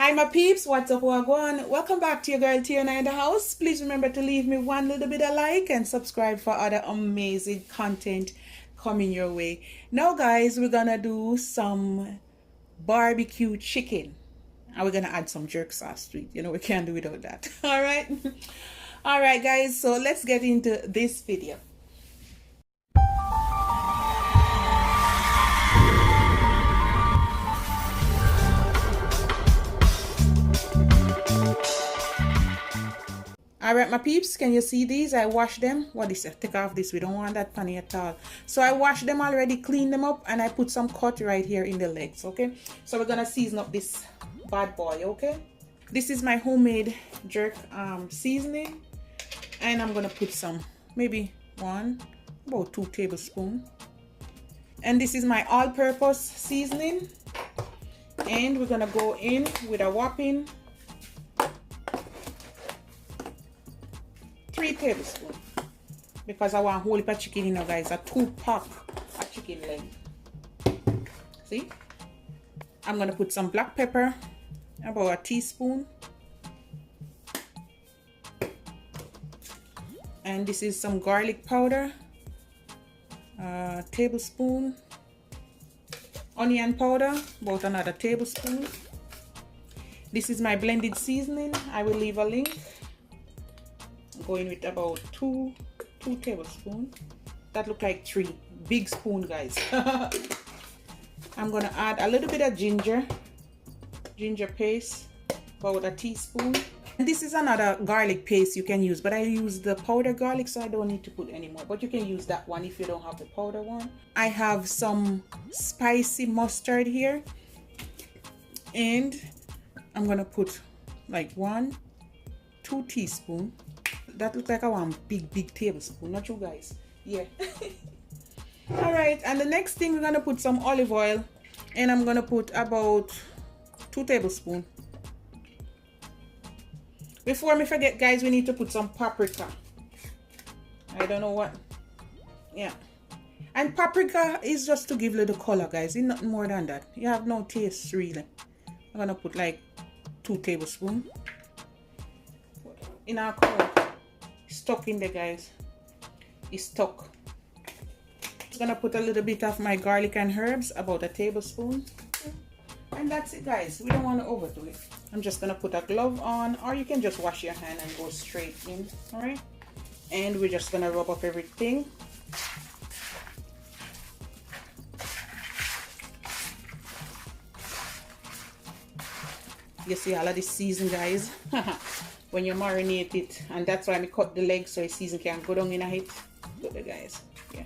Hi my peeps, what's up, wagwan? Welcome back to your girl Tiana in the house. Please remember to leave me one little bit of like and subscribe for other amazing content coming your way. Now guys, we're gonna do some barbecue chicken. And we're gonna add some jerk sauce to it. You know, we can't do without that. Alright? Alright guys, so let's get into this video. Alright my peeps, can you see these? I washed them. What is it? Take off this. We don't want that funny at all. So I washed them already, cleaned them up, and I put some cut right here in the legs, okay? So we're gonna season up this bad boy, okay? This is my homemade jerk seasoning, and I'm gonna put some, maybe about 2 tablespoons. And this is my all-purpose seasoning, and we're gonna go in with a whopping 3 tablespoons because I want whole heap of chicken, you know guys, a 2-pack of chicken leg. See, I'm gonna put some black pepper, about a teaspoon, and this is some garlic powder, a tablespoon, onion powder, about another tablespoon. This is my blended seasoning. I will leave a link. Going with about 2 tablespoons. That look like 3 big spoon, guys. I'm gonna add a little bit of ginger paste, about a teaspoon. And this is another garlic paste you can use, but I use the powder garlic, so I don't need to put any more, but you can use that one if you don't have the powder one. I have some spicy mustard here, and I'm gonna put like 1-2 teaspoons. That looks like a one big tablespoon, not you guys? Yeah. All right, and the next thing, we're gonna put some olive oil, and I'm gonna put about 2 tablespoons. Before me forget, guys, we need to put some paprika. I don't know what. Yeah. And paprika is just to give a little color, guys. It's nothing more than that. You have no taste really. I'm gonna put like 2 tablespoons in our color. Stuck in there, guys. It's stuck. I'm gonna put a little bit of my garlic and herbs, about a tablespoon, and that's it, guys. We don't want to overdo it. I'm just gonna put a glove on, or you can just wash your hand and go straight in. All right, and we're just gonna rub up everything. You see all of this season, guys. When you marinate it, and that's why I cut the legs so the season can go down in a hit. Look at guys, yeah.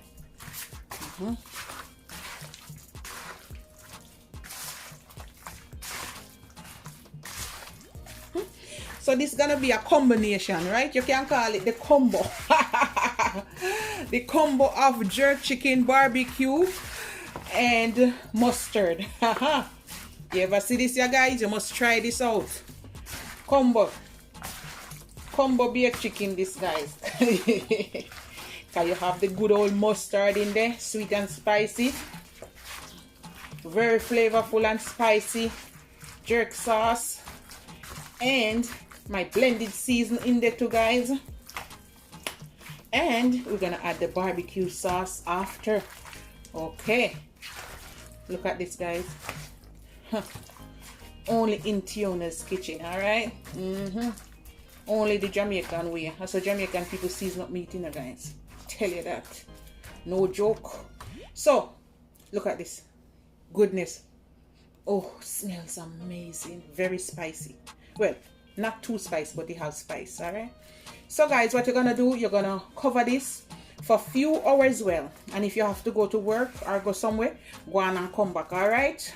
So this is gonna be a combination, right? You can call it the combo. The combo of jerk chicken, barbecue, and mustard. You ever see this, you guys? You must try this out. Combo beer chicken, this, guys. Because you have the good old mustard in there, sweet and spicy, very flavorful and spicy jerk sauce, and my blended season in there too, guys. And we're gonna add the barbecue sauce after. Okay, look at this, guys. Only in Tiona's kitchen. All right. Only the Jamaican way. That's how Jamaican people season up meat, you know, guys. Tell you that. No joke. So, look at this. Goodness. Oh, smells amazing. Very spicy. Well, not too spicy, but it has spice, alright? So, guys, what you're going to do, you're going to cover this for a few hours well. And if you have to go to work or go somewhere, go on and come back, alright?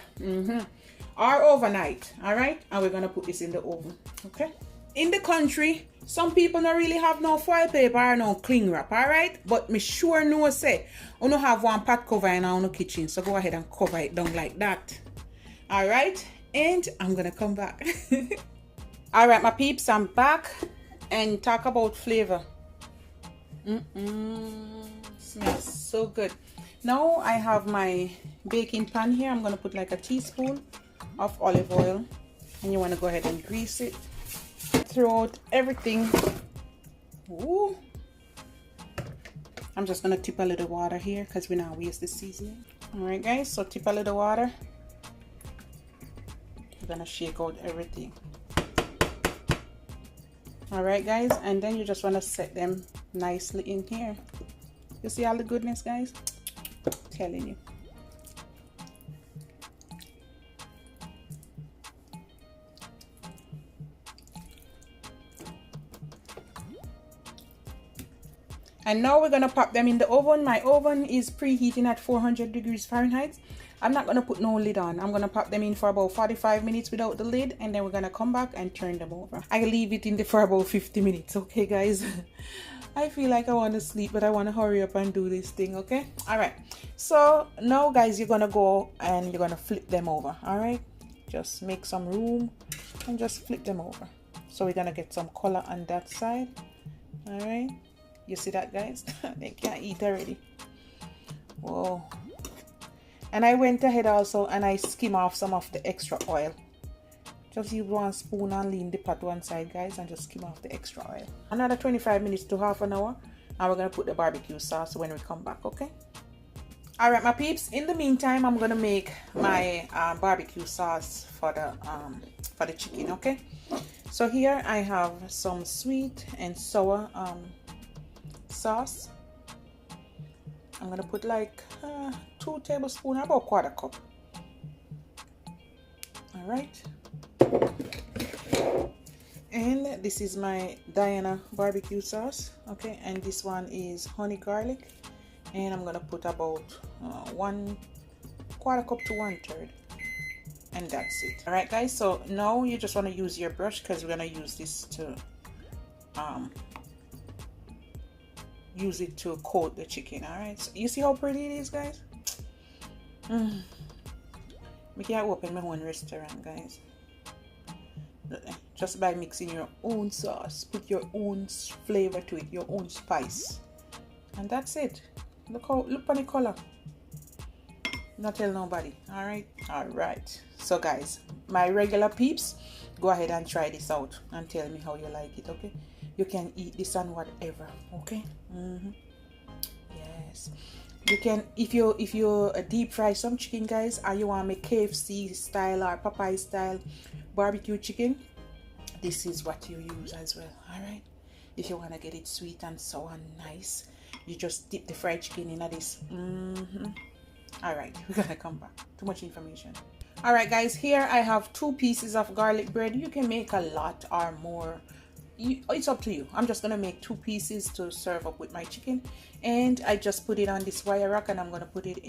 Or overnight, alright? And we're going to put this in the oven, okay? In the country, some people don't really have no foil paper or no cling wrap, alright? But me sure know say, you don't have one pot cover in our kitchen, so go ahead and cover it down like that. Alright? And I'm gonna come back. Alright, my peeps, I'm back and talk about flavor. Smells so good. Now I have my baking pan here. I'm gonna put like a teaspoon of olive oil. and you want to go ahead and grease it. Throw out everything. Ooh. I'm just gonna tip a little water here because we're not waste the seasoning. All right, guys, so tip a little water. You're gonna shake out everything. All right, guys, and then you just want to set them nicely in here. You see all the goodness, guys? I'm telling you. And now we're gonna pop them in the oven. My oven is preheating at 400 degrees Fahrenheit. I'm not gonna put no lid on. I'm gonna pop them in for about 45 minutes without the lid, and then we're gonna come back and turn them over. I leave it in there for about 50 minutes, okay, guys? I feel like I want to sleep, but I want to hurry up and do this thing, okay? All right. So now, guys, you're gonna go and you're gonna flip them over. All right. Just make some room and just flip them over. So we're gonna get some color on that side. All right. You see that, guys? They can't eat already. Whoa. And I went ahead also and I skim off some of the extra oil. Just use one spoon and lean the pot one side, guys, and just skim off the extra oil. Another 25 minutes to half an hour, and we're gonna put the barbecue sauce when we come back, okay? All right, my peeps. In the meantime, I'm gonna make my barbecue sauce for the chicken, okay? So here I have some sweet and sour sauce. I'm gonna put like 2 tablespoons, about 1/4 cup. All right. And this is my Diana barbecue sauce, okay? And this one is honey garlic, and I'm gonna put about 1/4 cup to 1/3, and that's it. All right, guys. So now you just want to use your brush because we're gonna use this to use it to coat the chicken. All right. So you see how pretty it is, guys? We can't open my own restaurant, guys. Just by mixing your own sauce, put your own flavor to it, your own spice, and that's it. Look on the color. Not tell nobody. All right. So, guys, my regular peeps, go ahead and try this out and tell me how you like it. Okay, you can eat this on whatever. Okay. Yes, you can. If you deep fry some chicken, guys, or you want to make KFC style or Popeye style barbecue chicken, this is what you use as well. All right. If you want to get it sweet and sour and nice, you just dip the fried chicken in this. All right, we're gonna come back. Too much information. All right, guys, here I have 2 pieces of garlic bread. You can make a lot or more. It's up to you. I'm just gonna make 2 pieces to serve up with my chicken, and I just put it on this wire rack, and I'm gonna put it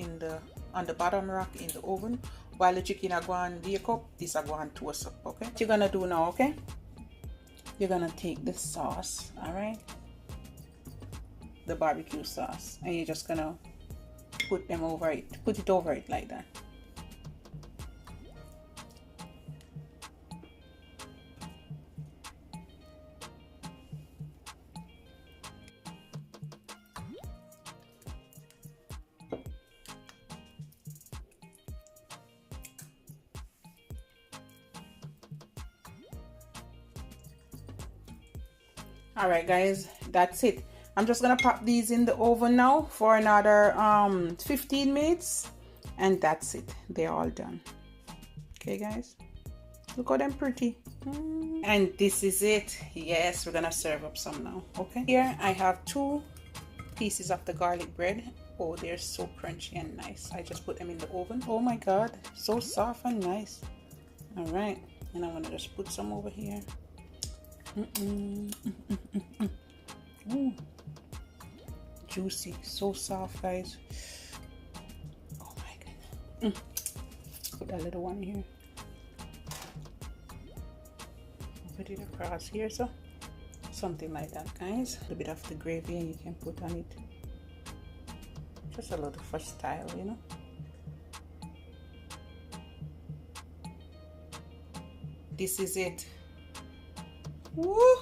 on the bottom rack in the oven while the chicken are going to bake up. This are going to toast up. Okay, what you're gonna do now, okay? You're gonna take the sauce, all right, the barbecue sauce, and you're just gonna put them over it, put it over it like that. All right, guys, that's it. I'm just gonna pop these in the oven now for another 15 minutes, and that's it. They're all done. Okay, guys, look how them pretty. And this is it. Yes, we're gonna serve up some now. Okay, here I have 2 pieces of the garlic bread. Oh, they're so crunchy and nice. I just put them in the oven. Oh my god, so soft and nice. All right, and I'm gonna just put some over here. Ooh. Juicy, so soft, guys. Oh my goodness. Put that little one here. Put it across here, so something like that, guys. A little bit of the gravy, and you can put on it. Just a little for style, you know. This is it. Woo!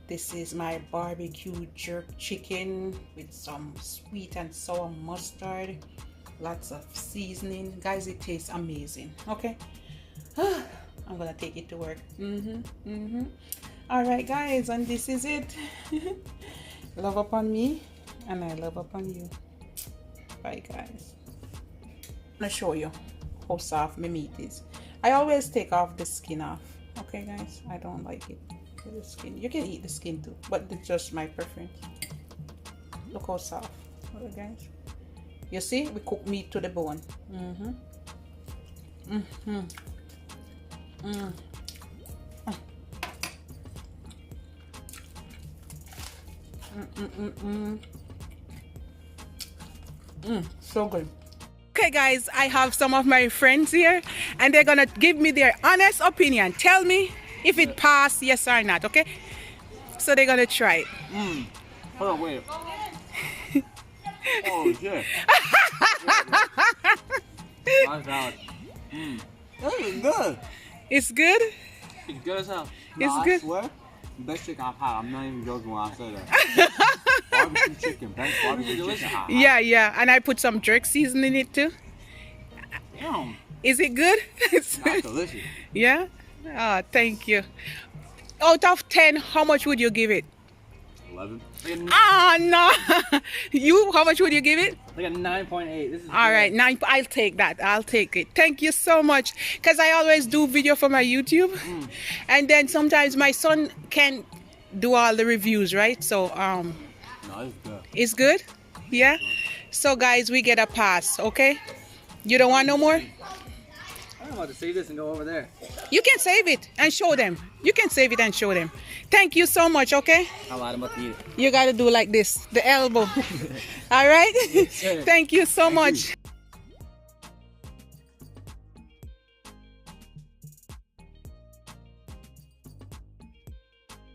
This is my barbecue jerk chicken with some sweet and sour mustard, lots of seasoning. Guys, it tastes amazing. Okay, I'm gonna take it to work. All right, guys, and this is it. Love upon me, and I love upon you. Bye, guys. I'm gonna show you how soft my meat is. I always take off the skin off. Okay, guys, I don't like it with the skin. You can eat the skin too, but it's just my preference. Look how soft. Okay, guys. You see, we cook meat to the bone. So good. Okay, guys, I have some of my friends here, and they're gonna give me their honest opinion. Tell me if it passed, yes or not. Okay? So they're gonna try it. Hold on, wait. Oh shit. That is good. It's good. It's good as hell. It's I good. swear, best chicken I've had. I'm not even joking when I say that. Barbecue chicken, best barbecue chicken I've had. Yeah, and I put some jerk seasoning in it too. Damn. Is it good? That's delicious. Yeah. Oh, thank you. Out of 10, how much would you give it? 11. Ah, no. You, how much would you give it? Like a 9.8. This is All right, 9. I'll take that. I'll take it. Thank you so much. Because I always do video for my YouTube. And then sometimes my son can do all the reviews, right? So, No, it's good. it's good? Yeah? So, guys, we get a pass, okay? You don't want no more? I'm about to save this and go over there. You can save it and show them. You can save it and show them. Thank you so much, okay? I'm about to eat it. You got to do like this, the elbow. All right? Yes, sir. Thank you so much.